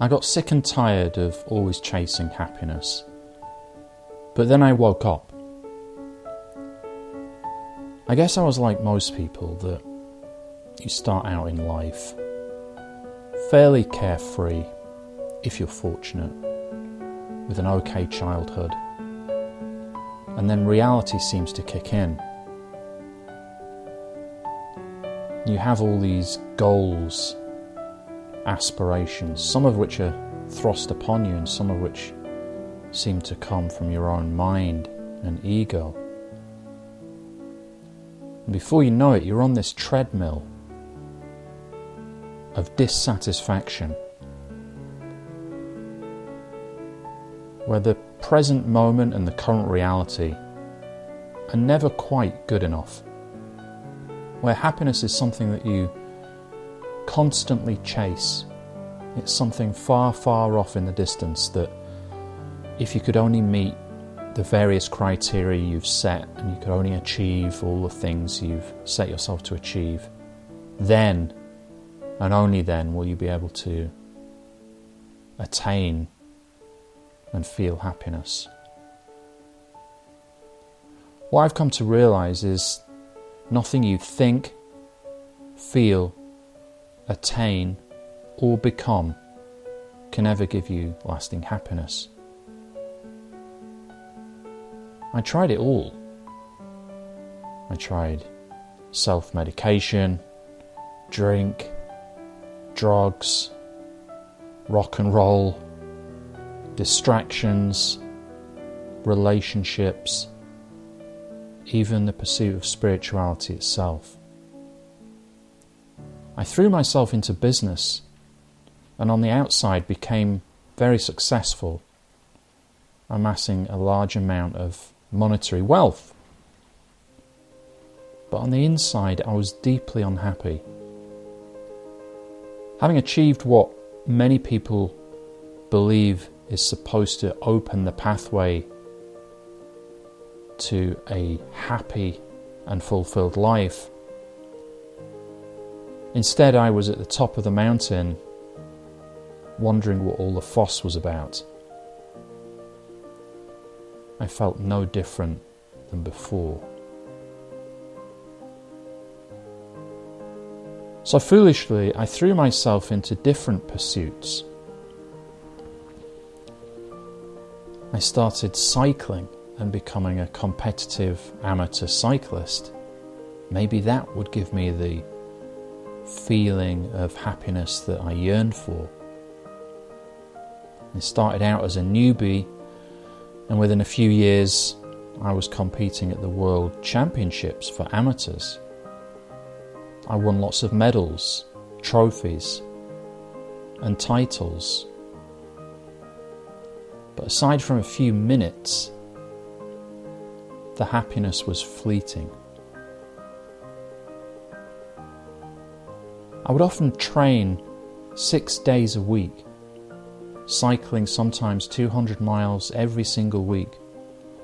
I got sick and tired of always chasing happiness. But then I woke up. I guess I was like most people, that you start out in life fairly carefree, if you're fortunate, with an okay childhood. And then reality seems to kick in. You have all these goals, aspirations, some of which are thrust upon you and some of which seem to come from your own mind and ego. And before you know it, you're on this treadmill of dissatisfaction, where the present moment and the current reality are never quite good enough, where happiness is something that you constantly chase. It's something far, far off in the distance that if you could only meet the various criteria you've set and you could only achieve all the things you've set yourself to achieve, then and only then will you be able to attain and feel happiness. What I've come to realise is nothing you think, feel, attain or become can ever give you lasting happiness. I tried it all. I tried self-medication, drink, drugs, rock and roll, distractions, relationships, even the pursuit of spirituality itself. I threw myself into business and on the outside became very successful, amassing a large amount of monetary wealth. But on the inside, I was deeply unhappy. Having achieved what many people believe is supposed to open the pathway to a happy and fulfilled life, instead I was at the top of the mountain wondering what all the fuss was about. I felt no different than before. So foolishly, I threw myself into different pursuits. I started cycling and becoming a competitive amateur cyclist. Maybe that would give me the feeling of happiness that I yearned for. I started out as a newbie, and within a few years I was competing at the World Championships for amateurs. I won lots of medals, trophies and titles. But aside from a few minutes, the happiness was fleeting. I would often train 6 days a week, cycling sometimes 200 miles every single week,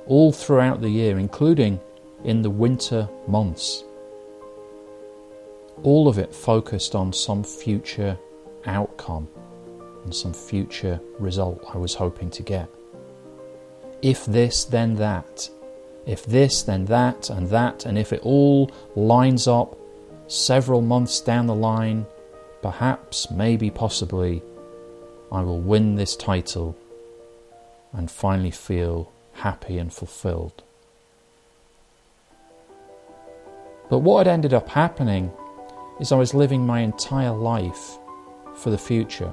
all throughout the year, including in the winter months. All of it focused on some future outcome and some future result I was hoping to get. If this, then that. If this, then that, and if it all lines up several months down the line, perhaps, maybe, possibly, I will win this title and finally feel happy and fulfilled. But what had ended up happening is I was living my entire life for the future.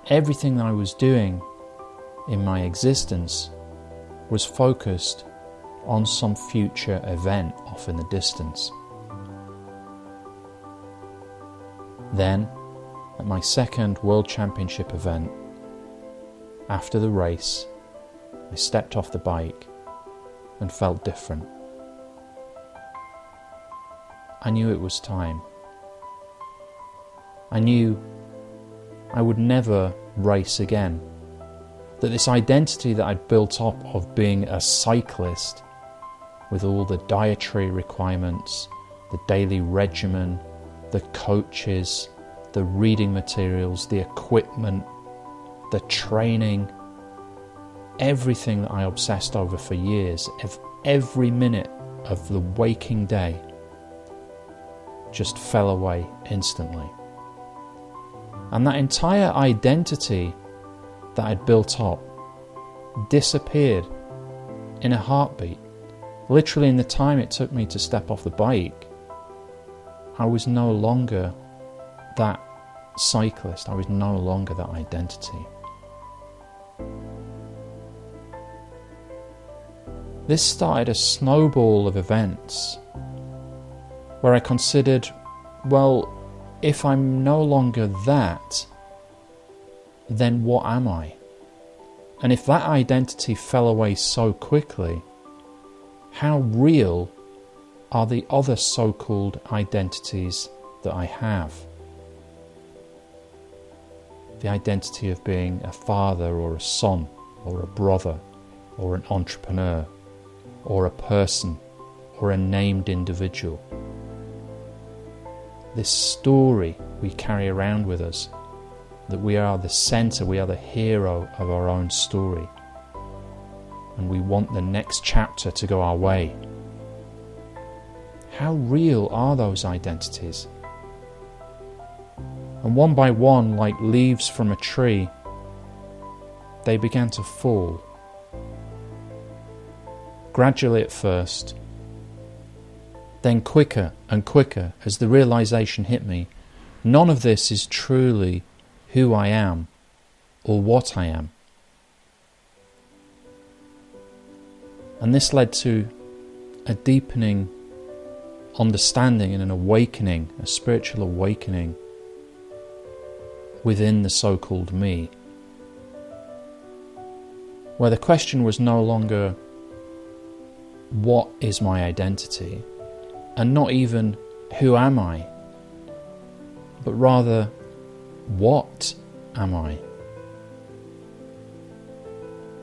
Everything that I was doing in my existence was focused on some future event off in the distance. Then, at my second World Championship event, after the race, I stepped off the bike and felt different. I knew it was time. I knew I would never race again. That this identity that I'd built up of being a cyclist, with all the dietary requirements, the daily regimen, the coaches, the the reading materials, the equipment, the training, everything that I obsessed over for years, every minute of the waking day just fell away instantly. And that entire identity that I'd built up disappeared in a heartbeat. Literally in the time it took me to step off the bike, I was no longer that cyclist. I was no longer that identity. This started a snowball of events where I considered, well, if I'm no longer that, then what am I? And if that identity fell away so quickly, how real are the other so-called identities that I have? The identity of being a father or a son or a brother or an entrepreneur or a person or a named individual. This story we carry around with us, that we are the centre, we are the hero of our own story, and we want the next chapter to go our way. How real are those identities? And one by one, like leaves from a tree, they began to fall. Gradually at first, then quicker and quicker as the realization hit me, none of this is truly who I am or what I am. And this led to a deepening understanding and an awakening, a spiritual awakening within the so-called me, where the question was no longer what is my identity, and not even who am I, but rather what am I?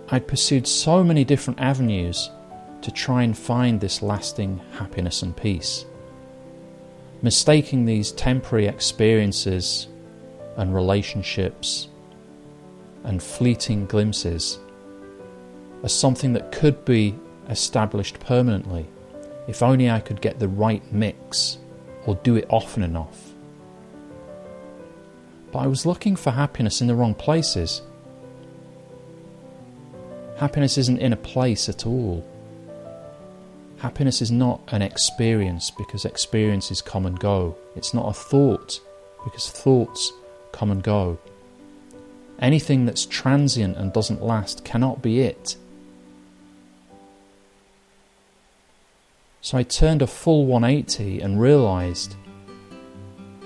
I'd pursued so many different avenues to try and find this lasting happiness and peace, mistaking these temporary experiences and relationships and fleeting glimpses as something that could be established permanently if only I could get the right mix or do it often enough. But I was looking for happiness in the wrong places. Happiness isn't in a place at all. Happiness is not an experience, because experiences come and go. It's not a thought, because thoughts come and go. Anything that's transient and doesn't last cannot be it. So I turned a full 180 and realised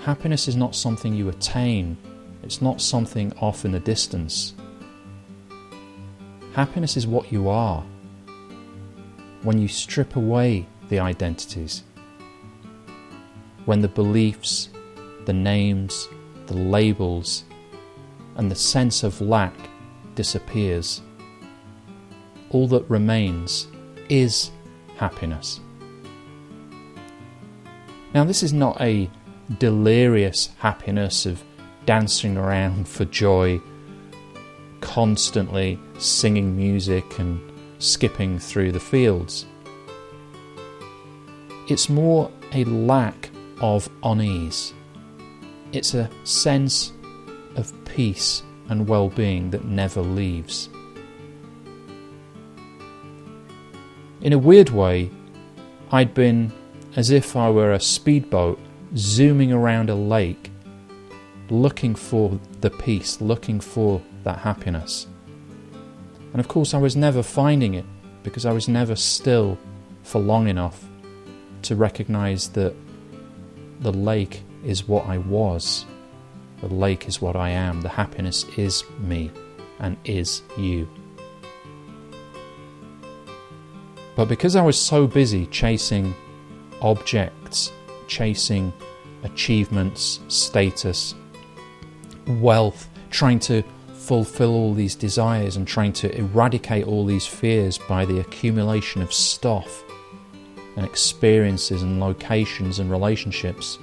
happiness is not something you attain. It's not something off in the distance. Happiness is what you are when you strip away the identities, when the beliefs, the names, the labels, and the sense of lack disappears. All that remains is happiness. Now, this is not a delirious happiness of dancing around for joy, constantly singing music and skipping through the fields. It's more a lack of unease. It's a sense of peace and well-being that never leaves. In a weird way, I'd been as if I were a speedboat zooming around a lake, looking for the peace, looking for that happiness. And of course I was never finding it, because I was never still for long enough to recognise that the lake is what I was. The lake is what I am. The happiness is me and is you. But because I was so busy chasing objects, chasing achievements, status, wealth, trying to fulfill all these desires and trying to eradicate all these fears by the accumulation of stuff and experiences and locations and relationships,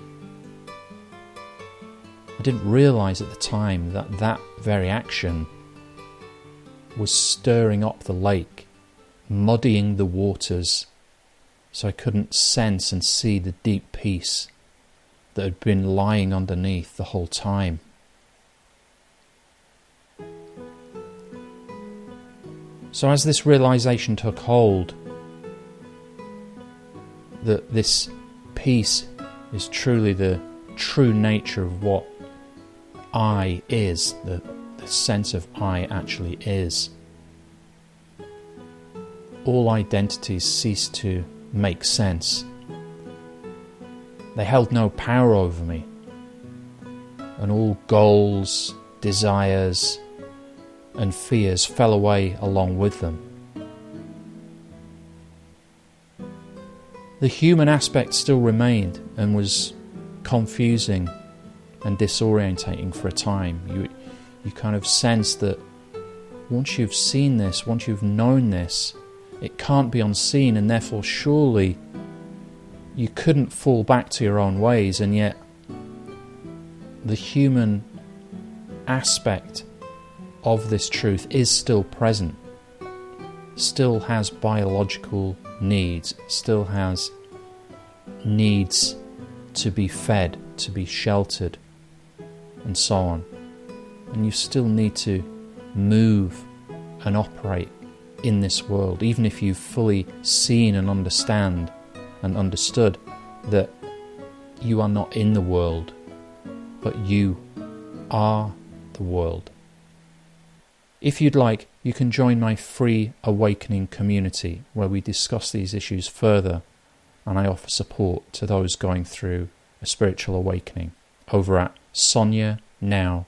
I didn't realise at the time that that very action was stirring up the lake, muddying the waters, so I couldn't sense and see the deep peace that had been lying underneath the whole time. So as this realisation took hold, that this peace is truly the true nature of what I is, the sense of I actually is, all identities ceased to make sense. They held no power over me, and all goals, desires, and fears fell away along with them. The human aspect still remained and was confusing and disorientating for a time. You kind of sense that once you've seen this, once you've known this, it can't be unseen, and therefore surely you couldn't fall back to your own ways, and yet the human aspect of this truth is still present, still has biological needs, still has needs to be fed, to be sheltered, and so on. And you still need to move and operate in this world, even if you've fully seen and understand and understood that you are not in the world, but you are the world. If you'd like, you can join my free awakening community where we discuss these issues further, and I offer support to those going through a spiritual awakening over at sonianow.com.